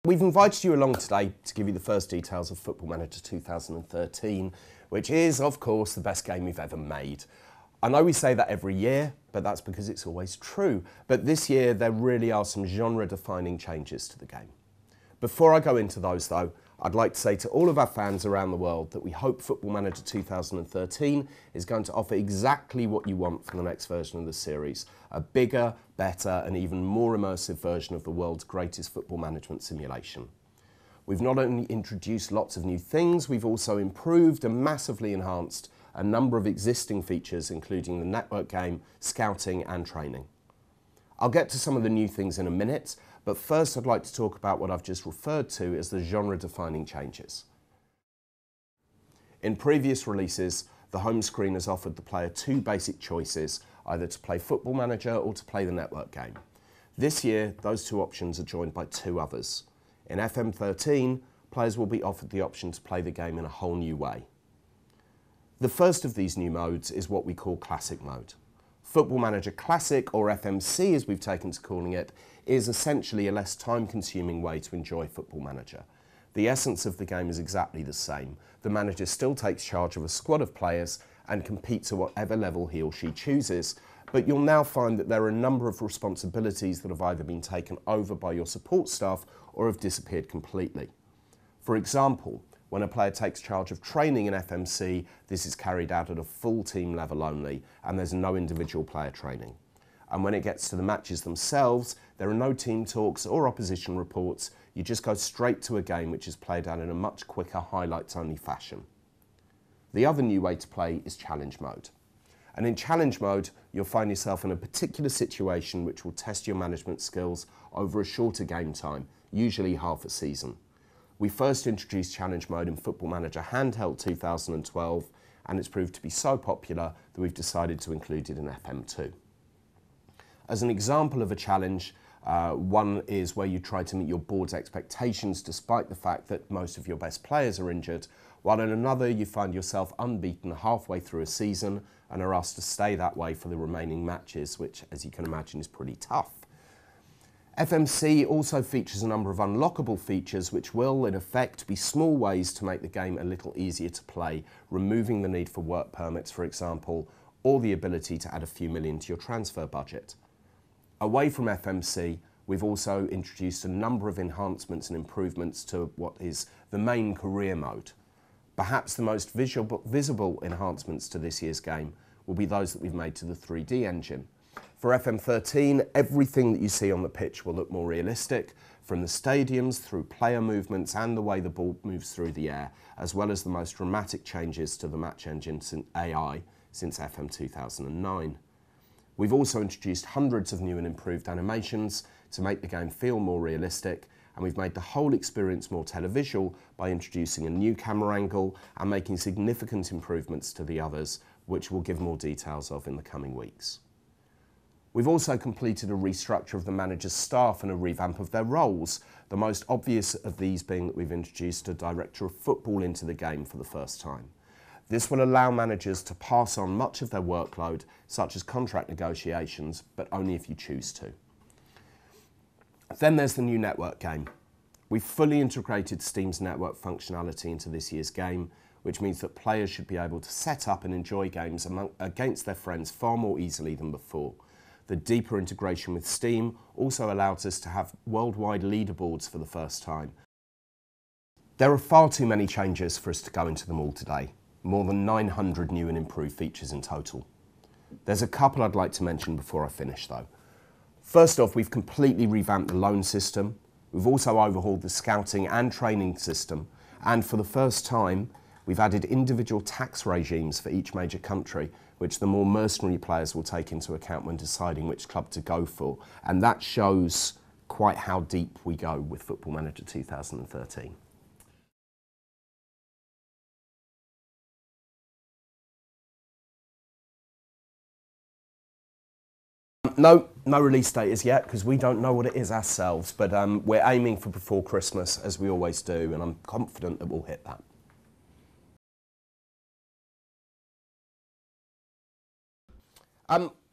We've invited you along today to give you the first details of Football Manager 2013, which is, of course, the best game we've ever made. I know we say that every year, but that's because it's always true. But this year, there really are some genre-defining changes to the game. Before I go into those, though, I'd like to say to all of our fans around the world that we hope Football Manager 2013 is going to offer exactly what you want from the next version of the series. A bigger, better and even more immersive version of the world's greatest football management simulation. We've not only introduced lots of new things, we've also improved and massively enhanced a number of existing features, including the network game, scouting and training. I'll get to some of the new things in a minute, but first I'd like to talk about what I've just referred to as the genre-defining changes. In previous releases, the home screen has offered the player two basic choices, either to play Football Manager or to play the network game. This year, those two options are joined by two others. In FM13, players will be offered the option to play the game in a whole new way. The first of these new modes is what we call Classic mode. Football Manager Classic, or FMC as we've taken to calling it, is essentially a less time-consuming way to enjoy Football Manager. The essence of the game is exactly the same. The manager still takes charge of a squad of players and competes at whatever level he or she chooses, but you'll now find that there are a number of responsibilities that have either been taken over by your support staff or have disappeared completely. For example, when a player takes charge of training in FMC, this is carried out at a full team level only, and there's no individual player training. And when it gets to the matches themselves, there are no team talks or opposition reports. You just go straight to a game which is played out in a much quicker, highlights-only fashion. The other new way to play is Challenge mode. And in Challenge mode, you'll find yourself in a particular situation which will test your management skills over a shorter game time, usually half a season. We first introduced Challenge mode in Football Manager Handheld 2012, and it's proved to be so popular that we've decided to include it in FM2. As an example of a challenge, one is where you try to meet your board's expectations despite the fact that most of your best players are injured, while in another you find yourself unbeaten halfway through a season and are asked to stay that way for the remaining matches, which, as you can imagine, is pretty tough. FMC also features a number of unlockable features which will, in effect, be small ways to make the game a little easier to play, removing the need for work permits, for example, or the ability to add a few million to your transfer budget. Away from FMC, we've also introduced a number of enhancements and improvements to what is the main career mode. Perhaps the most visible enhancements to this year's game will be those that we've made to the 3D engine. For FM13, everything that you see on the pitch will look more realistic, from the stadiums through player movements and the way the ball moves through the air, as well as the most dramatic changes to the match engine AI since FM 2009. We've also introduced hundreds of new and improved animations to make the game feel more realistic, and we've made the whole experience more televisual by introducing a new camera angle and making significant improvements to the others, which we'll give more details of in the coming weeks. We've also completed a restructure of the manager's staff and a revamp of their roles, the most obvious of these being that we've introduced a director of football into the game for the first time. This will allow managers to pass on much of their workload, such as contract negotiations, but only if you choose to. Then there's the new network game. We've fully integrated Steam's network functionality into this year's game, which means that players should be able to set up and enjoy games against their friends far more easily than before. The deeper integration with Steam also allows us to have worldwide leaderboards for the first time. There are far too many changes for us to go into them all today. More than 900 new and improved features in total. There's a couple I'd like to mention before I finish though. First off, we've completely revamped the loan system. We've also overhauled the scouting and training system. And for the first time, we've added individual tax regimes for each major country, which the more mercenary players will take into account when deciding which club to go for. And that shows quite how deep we go with Football Manager 2013. No release date as yet, because we don't know what it is ourselves, but we're aiming for before Christmas, as we always do, and I'm confident that we'll hit that.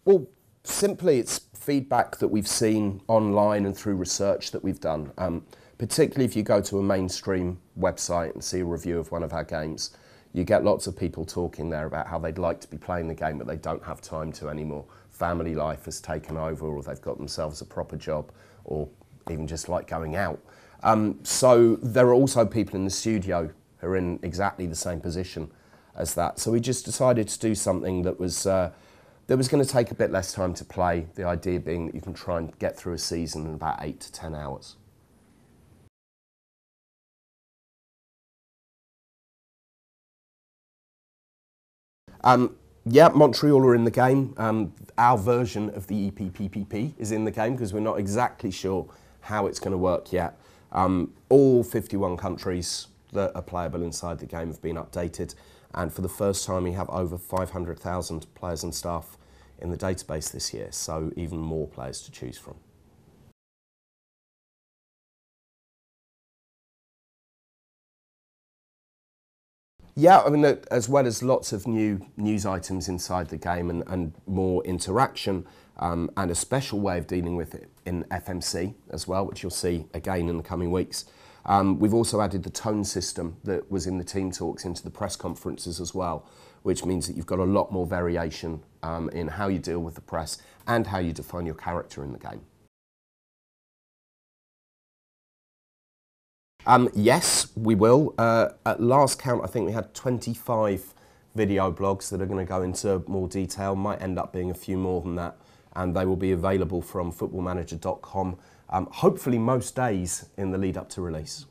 Well, simply it's feedback that we've seen online and through research that we've done. particularly if you go to a mainstream website and see a review of one of our games, you get lots of people talking there about how they'd like to be playing the game but they don't have time to anymore. Family life has taken over, or they've got themselves a proper job, or even just like going out. So there are also people in the studio who are in exactly the same position as that. So we just decided to do something that was going to take a bit less time to play, the idea being that you can try and get through a season in about 8 to 10 hours. Yeah, Montreal are in the game. Our version of the EPPPP is in the game because we're not exactly sure how it's going to work yet. All 51 countries that are playable inside the game have been updated, and for the first time we have over 500,000 players and staff in the database this year, so even more players to choose from. Yeah, I mean, as well as lots of new news items inside the game and more interaction, and a special way of dealing with it in FMC as well, which you'll see again in the coming weeks. We've also added the tone system that was in the team talks into the press conferences as well, which means that you've got a lot more variation in how you deal with the press and how you define your character in the game. Yes, we will. At last count, I think we had 25 video blogs that are going to go into more detail. Might end up being a few more than that, and they will be available from footballmanager.com, hopefully most days in the lead up to release.